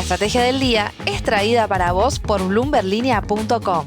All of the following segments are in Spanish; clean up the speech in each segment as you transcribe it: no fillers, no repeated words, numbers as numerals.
estrategia del día es traída para vos por bloomberlinia.com.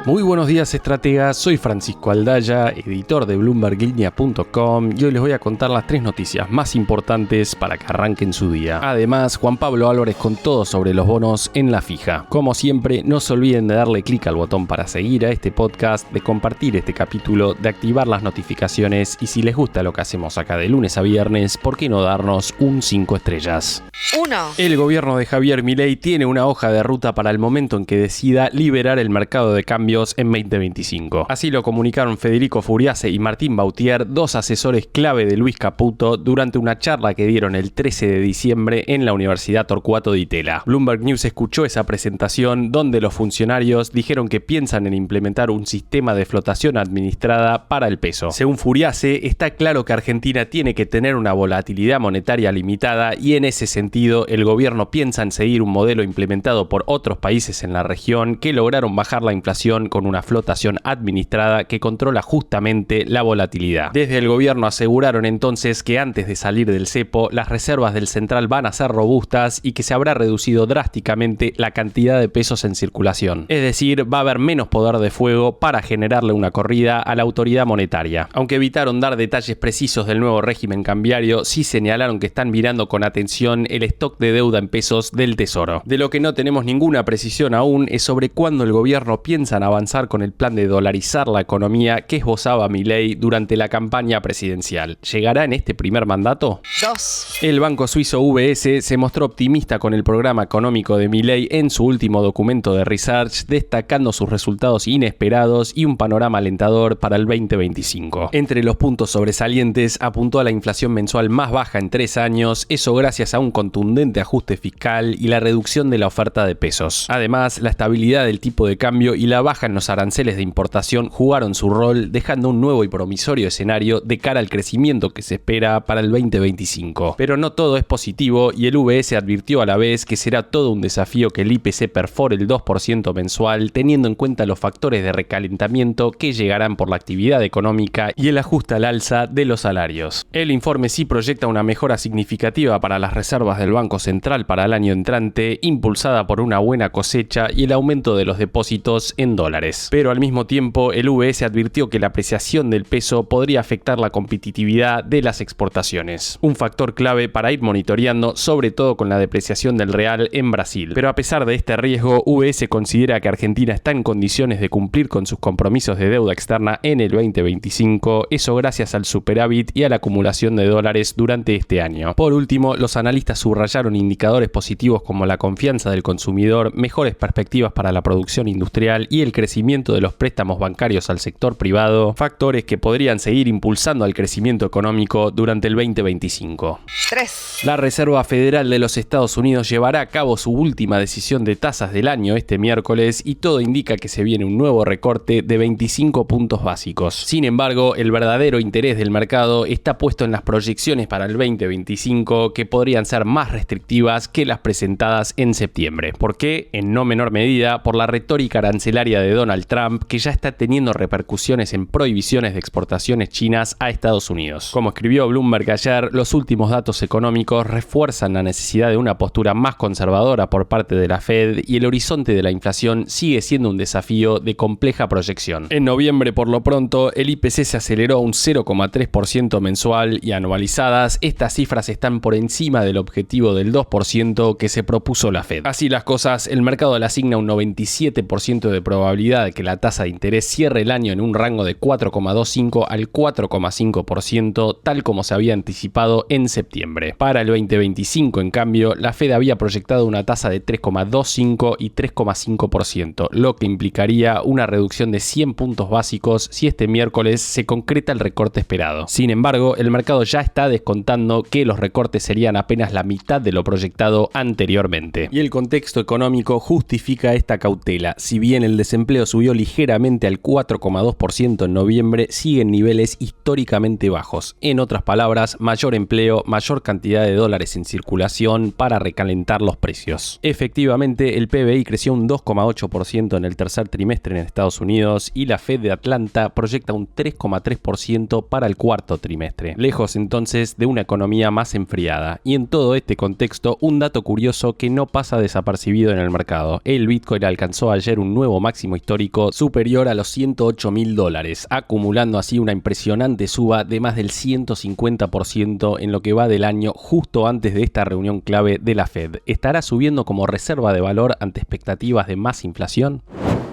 Muy buenos días, estrategas. Soy Francisco Aldaya, editor de bloomberlinia.com, y hoy les voy a contar las 3 noticias más importantes para que arranquen su día. Además, Juan Pablo Álvarez con todo sobre los bonos en la fija. Como siempre, no se olviden de darle clic al botón para seguir a este podcast, de compartir este capítulo, de activar las notificaciones y si les gusta lo que hacemos acá de lunes a viernes, ¿por qué no darnos un 5 estrellas? 1. El gobierno de Javier Milei tiene una hoja de ruta para el momento en que decida liberar el mercado de cambios en 2025. Así lo comunicaron Federico Furiase y Martín Bautier, 2 asesores clave de Luis Caputo, durante una charla que dieron el 13 de diciembre en la Universidad Torcuato Di Tella. Bloomberg News escuchó esa presentación donde los funcionarios dijeron que piensan en implementar un sistema de flotación administrada para el peso. Según Furiase, está claro que Argentina tiene que tener una volatilidad monetaria limitada y en ese sentido el gobierno piensa en seguir un modelo implementado por otros países en la región que lograron bajar la inflación con una flotación administrada que controla justamente la volatilidad. Desde el gobierno aseguraron entonces que antes de salir del cepo, las reservas del central van a ser robustas y que se habrá reducido drásticamente la cantidad de pesos en circulación. Es decir, va a haber menos poder de fuego para generarle una corrida a la autoridad monetaria. Aunque evitaron dar detalles precisos del nuevo régimen cambiario, sí señalaron que están mirando con atención el stock de deuda en pesos del Tesoro. De lo que no tenemos ninguna precisión aún es sobre cuándo el gobierno piensa en avanzar con el plan de dolarizar la economía que esbozaba Milei durante la campaña presidencial. ¿Llegará en este primer mandato? 2. El banco suizo UBS se mostró optimista con el programa económico de Milei en su último documento de research, destacando sus resultados inesperados y un panorama alentador para el 2025. Entre los puntos sobresalientes apuntó a la inflación mensual más baja en 3 años, eso gracias a un contundente ajuste fiscal y la reducción de la oferta de pesos. Además, la estabilidad del tipo de cambio y la baja en los aranceles de importación jugaron su rol, dejando un nuevo y promisorio escenario de cara al crecimiento que se espera para el 2025. Pero no todo es positivo y el UBS advirtió a la vez que será todo un desafío que el IPC perfore el 2% mensual, teniendo en cuenta los factores de recalentamiento que llegarán por la actividad económica y el ajuste al alza de los salarios. El informe sí proyecta una mejora significativa para las reservas del Banco Central para el año entrante, impulsada por una buena cosecha y el aumento de los depósitos en dólares. Pero al mismo tiempo, el UBS advirtió que la apreciación del peso podría afectar la competitividad de las exportaciones. Un factor clave para ir monitoreando, sobre todo con la depreciación del real en Brasil. Pero a pesar de este riesgo, UBS considera que Argentina está en condiciones de cumplir con sus compromisos de deuda externa en el 2025, eso gracias al superávit y a la acumulación de dólares durante este año. Por último, los analistas subrayaron indicadores positivos como la confianza del consumidor, mejores perspectivas para la producción industrial y el crecimiento de los préstamos bancarios al sector privado, factores que podrían seguir impulsando al crecimiento económico durante el 2025. 3. La Reserva Federal de los Estados Unidos llevará a cabo su última decisión de tasas del año este miércoles y todo indica que se viene un nuevo recorte de 25 puntos básicos. Sin embargo, el verdadero interés del mercado está puesto en las proyecciones para el 2025 que podrían ser más restrictivas que las presentadas en septiembre. ¿Por qué? En no menor medida por la retórica arancelaria de Donald Trump, que ya está teniendo repercusiones en prohibiciones de exportaciones chinas a Estados Unidos. Como escribió Bloomberg ayer, los últimos datos económicos refuerzan la necesidad de una postura más conservadora por parte de la Fed y el horizonte de la inflación sigue siendo un desafío de compleja proyección. En noviembre, por lo pronto, el IPC se aceleró a un 0,3% mensual y anualizadas, estas cifras están por encima del objetivo del 2% que se propuso la Fed. Así las cosas, el mercado le asigna un 97% de probabilidad de que la tasa de interés cierre el año en un rango de 4,25 al 4,5%, tal como se había anticipado en septiembre. Para el 2025, en cambio, la Fed había proyectado una tasa de 3,25 y 3,5%, lo que implicaría una reducción de 100 puntos básicos si este miércoles se concreta el recorte esperado. Sin embargo, el mercado ya está descontando que los recortes serían apenas la mitad de lo proyectado anteriormente. Y el contexto económico justifica esta cautela. Si bien el desempleo subió ligeramente al 4,2% en noviembre, sigue en niveles históricamente bajos. En otras palabras, mayor empleo, mayor cantidad de dólares en circulación para recalentar los precios. Efectivamente, el PBI creció un 2,8% en el tercer trimestre en Estados Unidos y la Fed de Atlanta proyecta un 3,3% para el cuarto trimestre, lejos entonces de una economía más enfriada. Y en todo esto este contexto, un dato curioso que no pasa desapercibido en el mercado. El Bitcoin alcanzó ayer un nuevo máximo histórico superior a los $108.000, acumulando así una impresionante suba de más del 150% en lo que va del año, justo antes de esta reunión clave de la Fed. ¿Estará subiendo como reserva de valor ante expectativas de más inflación?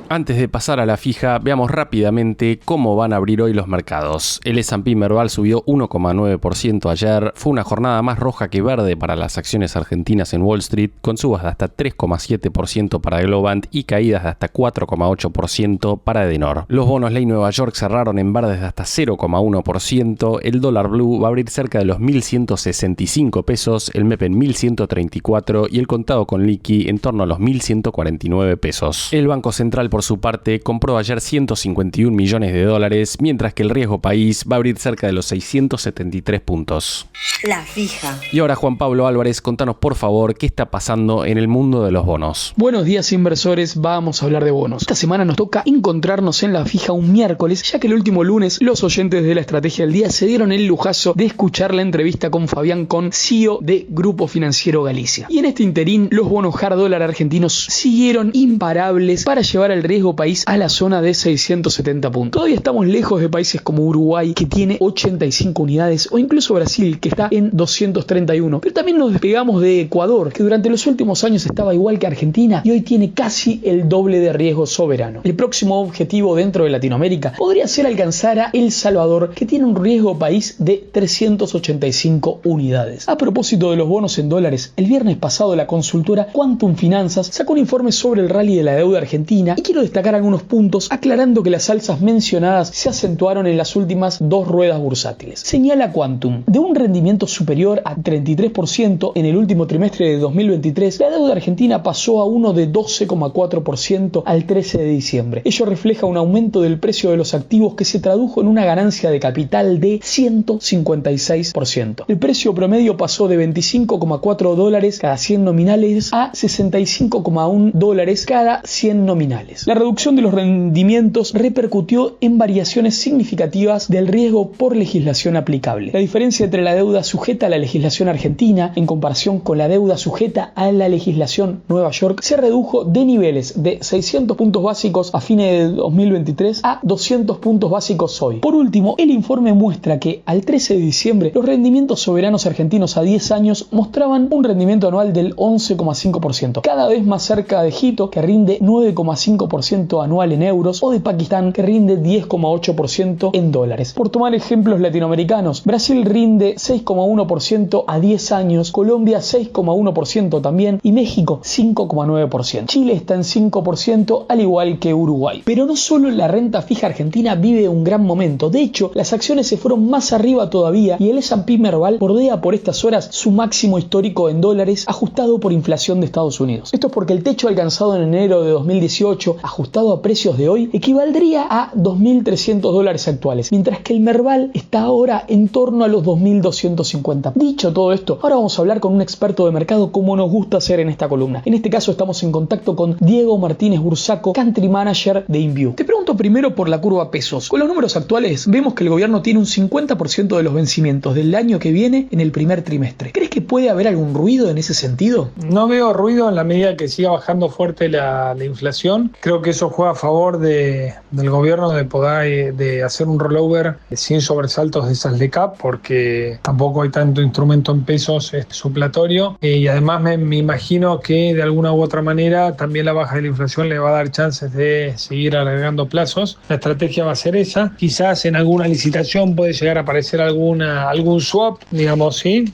Antes de pasar a la fija, veamos rápidamente cómo van a abrir hoy los mercados. El S&P Merval subió 1,9% ayer, fue una jornada más roja que verde para las acciones argentinas en Wall Street, con subas de hasta 3,7% para Globant y caídas de hasta 4,8% para Edenor. Los bonos ley Nueva York cerraron en verdes de hasta 0,1%, el dólar blue va a abrir cerca de los 1.165 pesos, el MEP en 1.134 y el contado con liqui en torno a los 1.149 pesos. El Banco Central, por su parte, compró ayer 151 millones de dólares, mientras que el riesgo país va a abrir cerca de los 673 puntos. La fija. Y ahora, Juan Pablo Álvarez, contanos por favor qué está pasando en el mundo de los bonos. Buenos días, inversores, vamos a hablar de bonos. Esta semana nos toca encontrarnos en la fija un miércoles, ya que el último lunes los oyentes de la Estrategia del Día se dieron el lujazo de escuchar la entrevista con Fabián Con, CEO de Grupo Financiero Galicia. Y en este interín, los bonos hard dólar argentinos siguieron imparables para llevar al riesgo país a la zona de 670 puntos. Todavía estamos lejos de países como Uruguay, que tiene 85 unidades, o incluso Brasil, que está en 231. Pero también nos despegamos de Ecuador, que durante los últimos años estaba igual que Argentina y hoy tiene casi el doble de riesgo soberano. El próximo objetivo dentro de Latinoamérica podría ser alcanzar a El Salvador, que tiene un riesgo país de 385 unidades. A propósito de los bonos en dólares, el viernes pasado la consultora Quantum Finanzas sacó un informe sobre el rally de la deuda argentina y quiero destacar algunos puntos aclarando que las alzas mencionadas se acentuaron en las últimas dos ruedas bursátiles. Señala Quantum, de un rendimiento superior a 33% en el último trimestre de 2023, la deuda argentina pasó a uno de 12,4% al 13 de diciembre. Ello refleja un aumento del precio de los activos que se tradujo en una ganancia de capital de 156%. El precio promedio pasó de $25,4 cada 100 nominales a $65,1 cada 100 nominales. La reducción de los rendimientos repercutió en variaciones significativas del riesgo por legislación aplicable. La diferencia entre la deuda sujeta a la legislación argentina en comparación con la deuda sujeta a la legislación Nueva York se redujo de niveles de 600 puntos básicos a fines de 2023 a 200 puntos básicos hoy. Por último, el informe muestra que al 13 de diciembre los rendimientos soberanos argentinos a 10 años mostraban un rendimiento anual del 11,5%, cada vez más cerca de Egipto, que rinde 9,5% anual en euros, o de Pakistán, que rinde 10,8% en dólares. Por tomar ejemplos latinoamericanos, Brasil rinde 6,1% a 10 años, Colombia 6,1% también y México 5,9%. Chile está en 5% al igual que Uruguay. Pero no solo la renta fija argentina vive un gran momento, de hecho las acciones se fueron más arriba todavía y el S&P Merval bordea por estas horas su máximo histórico en dólares ajustado por inflación de Estados Unidos. Esto es porque el techo alcanzado en enero de 2018, ajustado a precios de hoy, equivaldría a $2.300 actuales, mientras que el Merval está ahora en torno a los 2.250. Dicho todo esto, ahora vamos a hablar con un experto de mercado como nos gusta hacer en esta columna. En este caso estamos en contacto con Diego Martínez Bursaco, Country Manager de InView. Te pregunto primero por la curva pesos. Con los números actuales vemos que el gobierno tiene un 50% de los vencimientos del año que viene en el primer trimestre. ¿Crees que puede haber algún ruido en ese sentido? No veo ruido en la medida que siga bajando fuerte la inflación. Creo que eso juega a favor del gobierno de poder de hacer un rollover sin sobresaltos de esas LECAP, porque tampoco hay tanto instrumento en pesos suplatorio, y además me imagino que de alguna u otra manera también la baja de la inflación le va a dar chances de seguir alargando plazos. La estrategia va a ser esa. Quizás en alguna licitación puede llegar a aparecer algún swap, digamos, sí,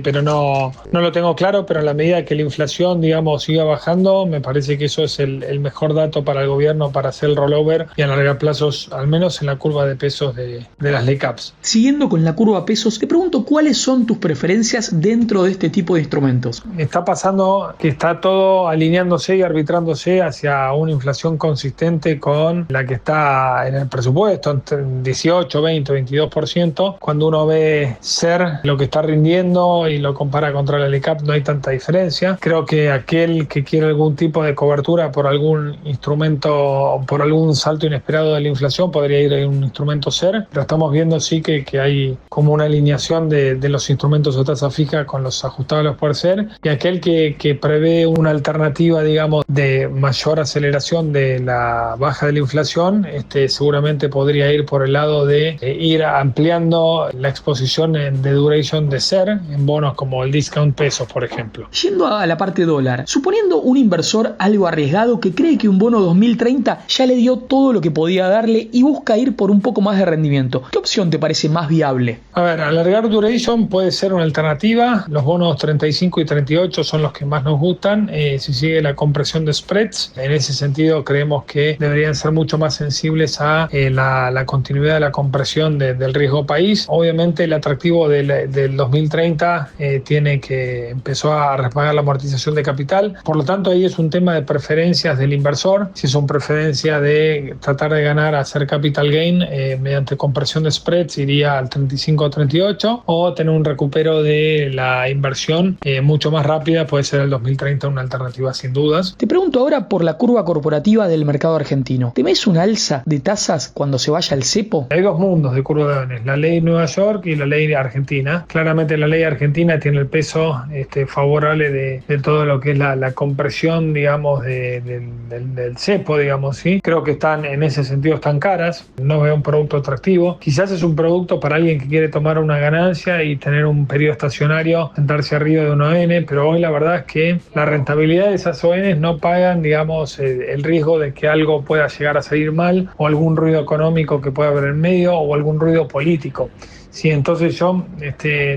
pero no lo tengo claro, pero en la medida que la inflación, digamos, siga bajando, me parece que eso es el mejor dato para el gobierno para hacer el rollover y alargar plazos, al menos en la curva de pesos de las LECAPs. Siguiendo con la curva pesos, te pregunto cuáles son tus preferencias dentro de este tipo de instrumentos. Está pasando que está todo alineándose y arbitrándose hacia una inflación consistente con la que está en el presupuesto, entre 18, 20, 22%. Cuando uno ve SER, lo que está rindiendo, y lo compara contra la LECAP, no hay tanta diferencia. Creo que aquel que quiere algún tipo de cobertura por algún instrumento instrumento, por algún salto inesperado de la inflación, podría ir a un instrumento SER, pero estamos viendo sí que hay como una alineación de los instrumentos de tasa fija con los ajustables por SER, y aquel que prevé una alternativa, digamos, de mayor aceleración de la baja de la inflación, seguramente podría ir por el lado de ir ampliando la exposición de duration de SER en bonos como el discount pesos, por ejemplo. Yendo a la parte dólar, suponiendo un inversor algo arriesgado que cree que un bono 2030 ya le dio todo lo que podía darle y busca ir por un poco más de rendimiento, ¿qué opción te parece más viable? A ver, alargar duration puede ser una alternativa. Los bonos 35 y 38 son los que más nos gustan. Si sigue la compresión de spreads, en ese sentido creemos que deberían ser mucho más sensibles a la continuidad de la compresión del riesgo país. Obviamente el atractivo del 2030 tiene que empezó a repagar la amortización de capital. Por lo tanto, ahí es un tema de preferencias del inversor. Si son preferencias de tratar de ganar, hacer capital gain mediante compresión de spreads, iría al 35 o 38, o tener un recupero de la inversión mucho más rápida, puede ser el 2030 una alternativa sin dudas. Te pregunto ahora por la curva corporativa del mercado argentino. ¿Temés un alza de tasas cuando se vaya el cepo? Hay dos mundos de curva de Benes, la ley de Nueva York y la ley argentina. Claramente la ley argentina tiene el peso favorable de todo lo que es la compresión, digamos, del cepo, digamos, ¿sí? Creo que están, en ese sentido, están caras. No veo un producto atractivo. Quizás es un producto para alguien que quiere tomar una ganancia y tener un periodo estacionario, sentarse arriba de una ON, pero hoy la verdad es que la rentabilidad de esas ONs no pagan, digamos, el riesgo de que algo pueda llegar a salir mal, o algún ruido económico que pueda haber en medio, o algún ruido político. Sí, entonces yo,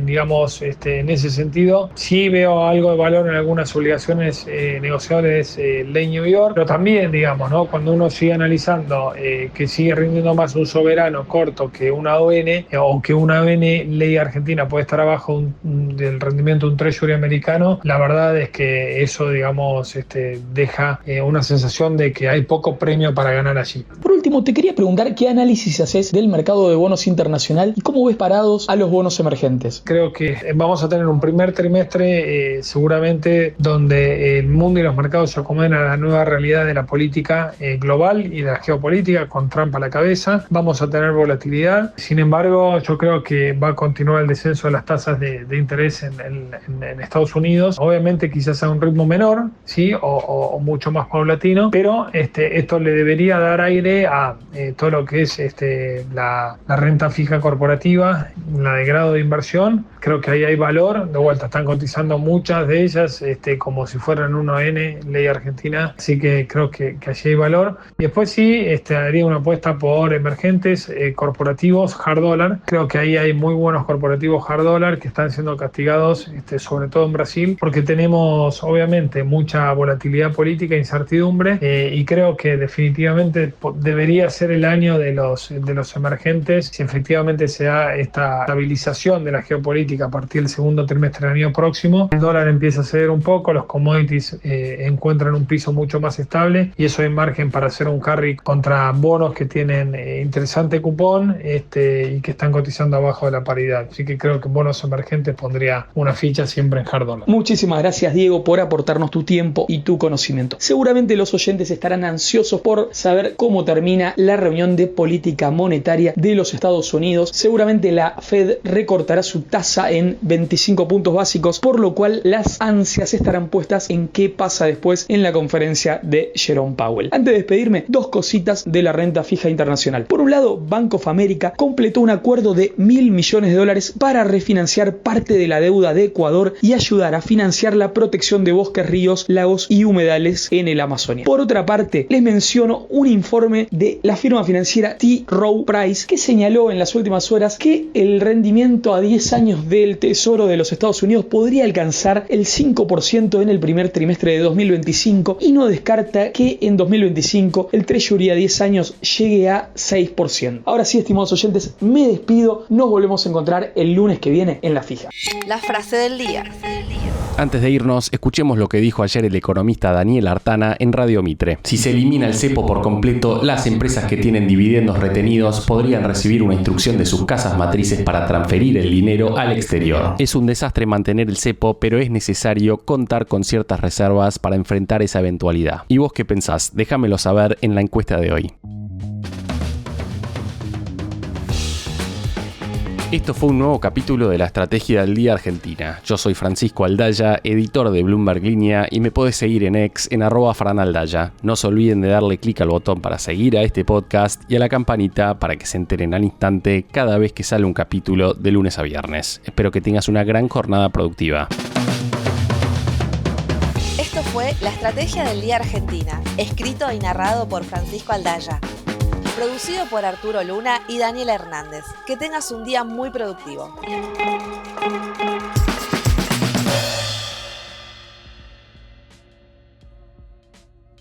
digamos, en ese sentido, sí veo algo de valor en algunas obligaciones negociables ley New York, pero también, digamos, ¿no? Cuando uno sigue analizando que sigue rindiendo más un soberano corto que una ON, o que una ON ley argentina puede estar abajo del rendimiento de un treasury americano, la verdad es que eso, digamos, deja una sensación de que hay poco premio para ganar allí. Por último, te quería preguntar qué análisis haces del mercado de bonos internacional y cómo ves parados a los bonos emergentes. Creo que vamos a tener un primer trimestre seguramente donde el mundo y los mercados se acomoden a la nueva realidad de la política global y de la geopolítica, con Trump a la cabeza. Vamos a tener volatilidad. Sin embargo, yo creo que va a continuar el descenso de las tasas de interés en Estados Unidos. Obviamente quizás a un ritmo menor, ¿sí? o mucho más paulatino, pero esto le debería dar aire a todo lo que es la renta fija corporativa, la de grado de inversión. Creo que ahí hay valor. De vuelta, están cotizando muchas de ellas como si fueran una ON, ley argentina, así que creo que allí hay valor. Y después sí, haría una apuesta por emergentes corporativos hard dollar. Creo que ahí hay muy buenos corporativos hard dollar que están siendo castigados, sobre todo en Brasil, porque tenemos obviamente mucha volatilidad política, incertidumbre, y creo que definitivamente debería ser el año de los emergentes, si efectivamente se da esta estabilización de la geopolítica a partir del segundo trimestre del año próximo. El dólar empieza a ceder un poco, los commodities encuentran un piso mucho más estable, y eso hay margen para hacer un carry contra bonos que tienen interesante cupón y que están cotizando abajo de la paridad. Así que creo que en bonos emergentes pondría una ficha siempre en hard dollar. Muchísimas gracias, Diego, por aportarnos tu tiempo y tu conocimiento. Seguramente los oyentes estarán ansiosos por saber cómo termina la reunión de política monetaria de los Estados Unidos. Seguramente la Fed recortará su tasa en 25 puntos básicos, por lo cual las ansias estarán puestas en qué pasa después en la conferencia de Jerome Powell. Antes de despedirme, dos cositas de la renta fija internacional. Por un lado, Bank of America completó un acuerdo de $1.000 millones para refinanciar parte de la deuda de Ecuador y ayudar a financiar la protección de bosques, ríos, lagos y humedales en el Amazonia. Por otra parte, les menciono un informe de la firma financiera T. Rowe Price que señaló en las últimas horas que el rendimiento a 10 años del Tesoro de los Estados Unidos podría alcanzar el 5% en el primer trimestre de 2025, y no descarta que en 2025 el Treasury a 10 años llegue a 6%. Ahora sí, estimados oyentes, me despido. Nos volvemos a encontrar el lunes que viene en La Fija. La frase del día. Antes de irnos, escuchemos lo que dijo ayer el economista Daniel Artana en Radio Mitre. Si se elimina el cepo por completo, las empresas que tienen dividendos retenidos podrían recibir una instrucción de sus casas matrices para transferir el dinero al exterior. Es un desastre mantener el cepo, pero es necesario contar con ciertas reservas para enfrentar esa eventualidad. ¿Y vos qué pensás? Déjamelo saber en la encuesta de hoy. Esto fue un nuevo capítulo de la Estrategia del Día Argentina. Yo soy Francisco Aldaya, editor de Bloomberg Línea, y me podés seguir en X en @franaldaya. No se olviden de darle clic al botón para seguir a este podcast y a la campanita para que se enteren al instante cada vez que sale un capítulo de lunes a viernes. Espero que tengas una gran jornada productiva. Esto fue La Estrategia del Día Argentina, escrito y narrado por Francisco Aldaya. Producido por Arturo Luna y Daniel Hernández. Que tengas un día muy productivo.